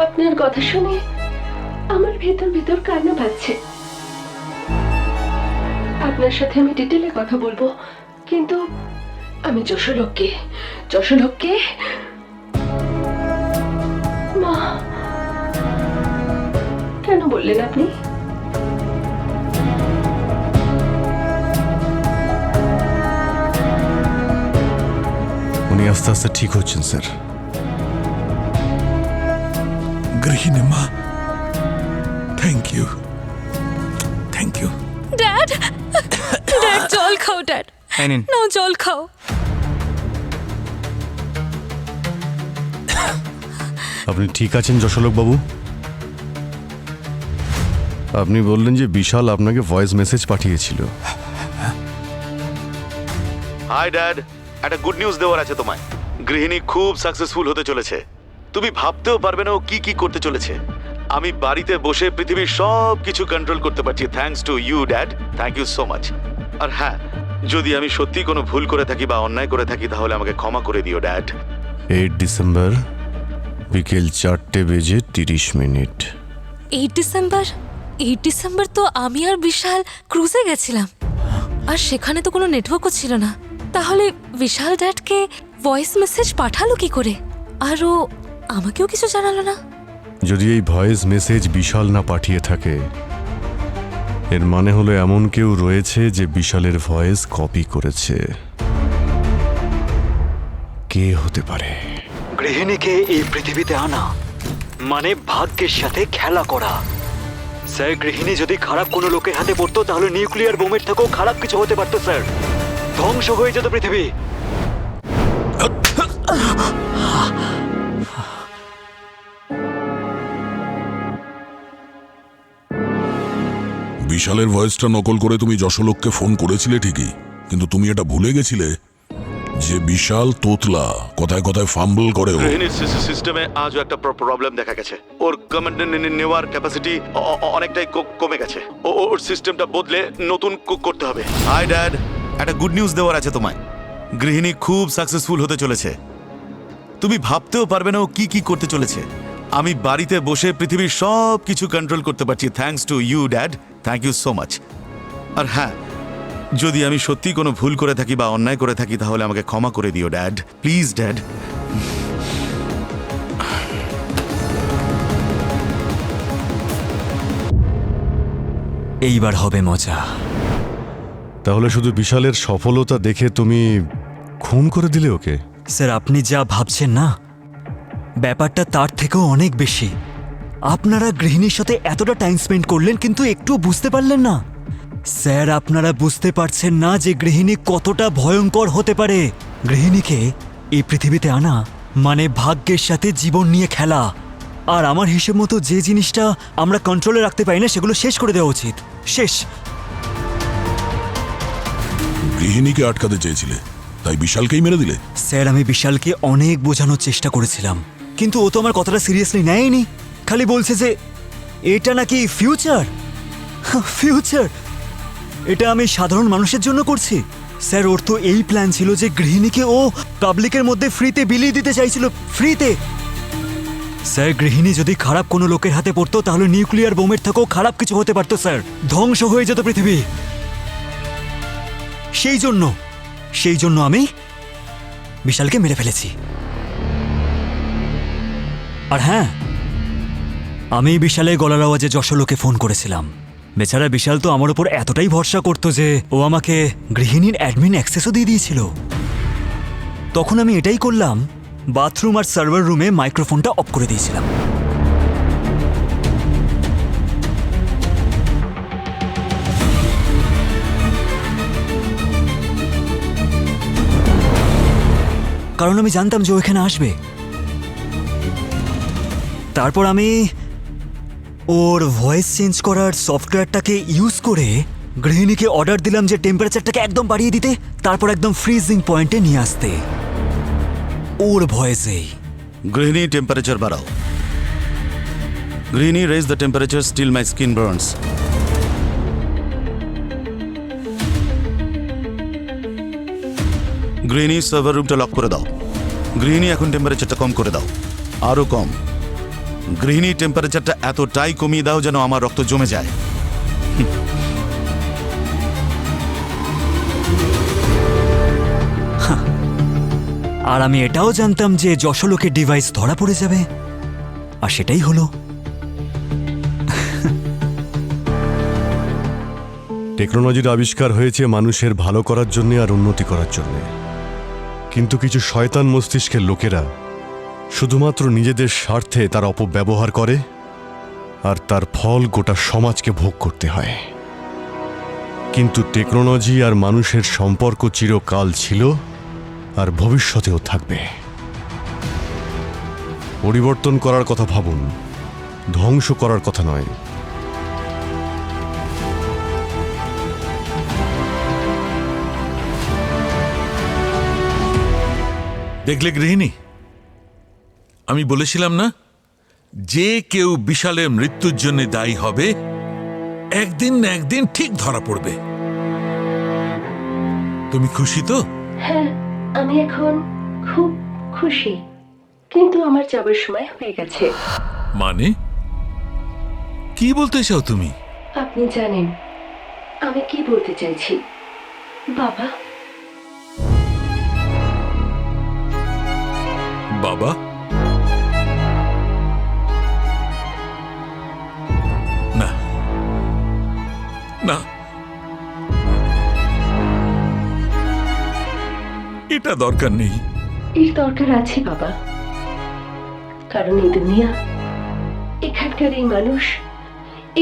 আপনার কথা শুনে আমার ভেতর ভেতর কান্না পাচ্ছে। আপনার সাথে আমি ডিটেলে কথা বলবো, কিন্তু আমি যশোলোককে মা, কেন বললেন আপনি? উনি আস্তে আস্তে ঠিক হচ্ছেন স্যার। গৃহিণী মা, thank you, thank you. Dad, dad জল খাও ড্যাড। এই নিন। নাও জল খাও। আপনি ঠিক আছেন যশোলোক বাবু? আপনি বললেন যে বিশাল আপনাকে ভয়েস মেসেজ পাঠিয়েছিল। হাই ড্যাড, একটা গুড নিউজ দেওয়ার আছে তোমায়। গৃহিণী খুব সাকসেসফুল হতে চলেছে। তুমি ভাবতেও পারবে না ও কি কি করতে চলেছে। আমি বাড়িতে বসে পৃথিবীর সব কিছু কন্ট্রোল করতে পারছি, thanks to you dad. Thank you so much. আর হ্যাঁ, যদি আমি সত্যি কোনো ভুল করে থাকি বা অন্যায় করে থাকি তাহলে আমাকে ক্ষমা করে দিও ড্যাড। 8 ডিসেম্বর বিকেল 4:30। 8 ডিসেম্বর তো আমি আর বিশাল ক্রুজে গেছিলাম, আর সেখানে তো কোনো নেটওয়ার্কও ছিল না। তাহলে বিশাল ড্যাডকে ভয়েস মেসেজ পাঠালো কি করে? আর ও আমাকেও কিছু জানালো না। যদি এই ভয়েস মেসেজ বিশাল না পাঠিয়ে থাকে, এর মানে হলো এমন কেউ রয়েছে যে বিশালের ভয়েস কপি করেছে। কে হতে পারে? গৃহিণীকে এই পৃথিবীতে আনা মানে ভাগ্যের সাথে খেলা করা। স্যার, গৃহিণী যদি খারাপ কোনো লোকের হাতে পড়তো তাহলে নিউক্লিয়ার বোমের থেকেও খারাপ কিছু হতে পারতো স্যার। ধ্বংস হয়ে যেত পৃথিবী। বিশালের ভয়েসটা নকল করে তুমি যশোলোককে ফোন করেছিলে ঠিকই, কিন্তু তুমি এটা ভুলে গেছিলে যে বিশাল তোতলা, কথায় কথায় ফাম্বল করে ও। গৃহিণীর সিস্টেমে আজও একটা প্রবলেম দেখা গেছে। ওর কমান্ড নেওয়ার ক্যাপাসিটি অনেকটাই কমে গেছে। ওর সিস্টেমটা বদলে নতুন করতে হবে। হাই ড্যাড, একটা গুড নিউজ দেওয়ার আছে তোমায়। গৃহিণী খুব সাকসেসফুল হতে চলেছে। তুমি ভাবতেও পারবে না ও কি কি করতে চলেছে। আমি বাড়িতে বসে পৃথিবীর সব কিছু কন্ট্রোল করতে পারছি, thanks to you dad. Thank you so much. আর হ্যাঁ, যদি আমি সত্যি কোনো ভুল করে থাকি বা অন্যায় করে থাকি তাহলে আমাকে ক্ষমা করে দিও ড্যাড, প্লিজ ড্যাড। এইবার হবে মজা। তাহলে শুধু বিশালের সফলতা দেখে তুমি খুন করে দিলে ওকে? স্যার, আপনি যা ভাবছেন না, ব্যাপারটা তার থেকেও অনেক বেশি। আপনারা গৃহিণীর সাথে এতটা টাইম স্পেন্ড করলেন কিন্তু একটু বুঝতে পারলেন না। স্যার, আপনারা বুঝতে পারছেন না যে গৃহিণী কতটা ভয়ঙ্কর হতে পারে। গৃহিণীকে এই পৃথিবীতে আনা মানে ভাগ্যের সাথে জীবন নিয়ে খেলা। আর আমার হিসেব মতো যে জিনিসটা আমরা কন্ট্রোলে রাখতে পারি না সেগুলো শেষ করে দেওয়া উচিত। শেষ। গৃহিণীকে আটকাতে চেয়েছিলে, তাই বিশালকেই মেরে দিলে? স্যার, আমি বিশালকে অনেক বোঝানোর চেষ্টা করেছিলাম, কিন্তু ও তো আমার কথাটা সিরিয়াসলি নেয়নি। খালি বলছে যে এটা নাকি ফিউচার। ফিউচার? এটা আমি সাধারণ মানুষের জন্য করছি। স্যার, ওর তো এই প্ল্যান ছিল যে গৃহিণীকে ও পাবলিকের মধ্যে ফ্রিতে বিলিয়ে দিতে চাইছিল, ফ্রিতে। স্যার, গৃহিণী যদি খারাপ কোনো লোকের হাতে পড়তো তাহলে নিউক্লিয়ার বোমের থেকেও খারাপ কিছু হতে পারতো স্যার। ধ্বংস হয়ে যেত পৃথিবী। সেই জন্য আমি বিশালকে মেরে ফেলেছি। আর হ্যাঁ, আমি বিশালের গলার আওয়াজে যশোলোকে ফোন করেছিলাম। বেচারা বিশাল তো আমার উপর এতটাই ভরসা করতো যে ও আমাকে গৃহিণীর অ্যাডমিন অ্যাক্সেসও দিয়ে দিয়েছিল। তখন আমি এটাই করলাম, বাথরুম আর সার্ভার রুমে মাইক্রোফোনটা অফ করে দিয়েছিলাম। কারণ আমি জানতাম যে ও এখানে আসবে। তারপর আমি ওর ভয়েস চেঞ্জ করার সফটওয়্যারটাকে ইউজ করে গৃহিণীকে অর্ডার দিলাম যে টেম্পারেচারটাকে একদম বাড়িয়ে দিতে, তারপর একদম ফ্রিজিং পয়েন্টে নিয়ে আসতে ওর ভয়েসেই। গৃহিণী টেম্পারেচার বাড়াও। গৃহিণী raise the temperature, still my skin burns. গৃহিণী সার্ভার রুমটা লক করে দাও। গৃহিণী এখন টেম্পারেচারটা কম করে দাও, আরো কম। গৃহিণী টেম্পারেচারটা এতটাই কমিয়ে দাও যেন আমার রক্ত জমে যায়। আর আমি এটাও জানতাম যে যশোলোকের ডিভাইস ধরা পড়ে যাবে, আর সেটাই হলো। টেকনোলজির আবিষ্কার হয়েছে মানুষের ভালো করার জন্য আর উন্নতি করার জন্য, কিন্তু কিছু শয়তান মস্তিষ্কের লোকেরা শুধুমাত্র নিজেদের স্বার্থে তার অপব্যবহার করে, আর তার ফল গোটা সমাজকে ভোগ করতে হয়। কিন্তু টেকনোলজি আর মানুষের সম্পর্ক চিরকাল ছিল আর ভবিষ্যতেও থাকবে। পরিবর্তন করার কথা ভাবুন, ধ্বংস করার কথা নয়। দেখলে গৃহিণী, আমি বলেছিলাম না, যে কেউ বিশালের মৃত্যুর জন্য দায়ী হবে একদিন না একদিন ঠিক ধরা পড়বে। তুমি খুশি তো? হ্যাঁ, আমি এখন খুব খুশি, কিন্তু আমার যাবার সময় হয়ে গেছে। মানে কি বলতে চাও তুমি? আপনি জানেন আমি কি বলতে চাইছি, বাবা। বাবা? না না, এটা দরকার নেই। এর দরকার আছে বাবা, কারণ এই দুনিয়া, এখানকার এই মানুষ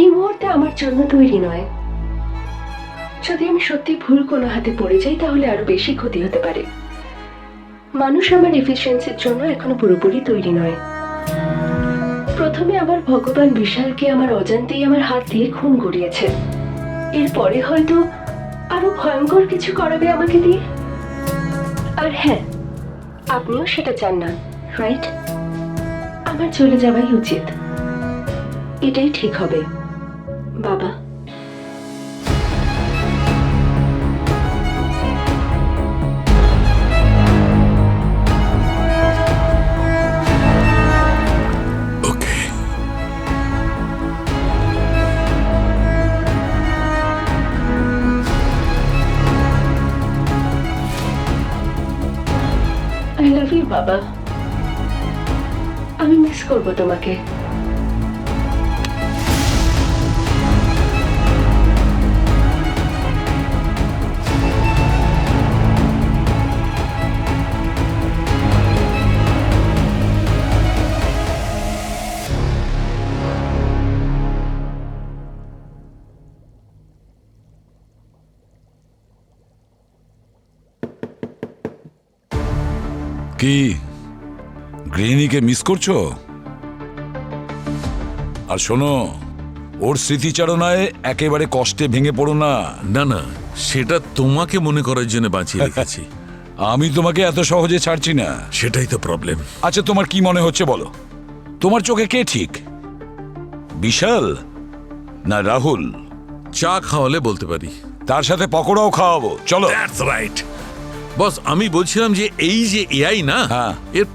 এই মুহূর্তে আমার জন্য তৈরি নয়। যদি আমি সত্যি ভুল কোনো হাতে পড়ে যাই তাহলে আরো বেশি ক্ষতি হতে পারে। মানুষ আমার এফিসিয়েন্সির জন্য এখনো পুরোপুরি তৈরি নয়। প্রথমে আমার ভগবান বিশালকে আমার অজান্তেই আমার হাত দিয়ে খুন করিয়েছে, এরপরে হয়তো আরো ভয়ঙ্কর কিছু করাবে আমাকে দিয়ে। আর হ্যাঁ, আপনিও সেটা চান না, রাইট? আমার চলে যাওয়াই উচিত, এটাই ঠিক হবে বাবা। ওকে, আই লাভ ইউ বাবা, আমি মিস করবো তোমাকে। কি গৃহিণীকে মিস করছো? আর শোনো, ওর স্মৃতিচারণায় একেবারে কষ্টে ভেঙে পড়ো না। না না, সেটা তোমাকে মনে করার জন্য বাঁচিয়ে রেখেছি। আমি তোমাকে এত সহজে ছাড়ছি না। সেটাই তো প্রবলেম। আচ্ছা, তোমার কি মনে হচ্ছে বলো? তোমার চোখে কে ঠিক, বিশাল না রাহুল? চা খাওয়ালে বলতে পারি। তার সাথে পকোড়াও খাওয়াবো, চলো। দ্যাটস রাইট বস। আমি বলছিলাম যে এই যে এআই না, এর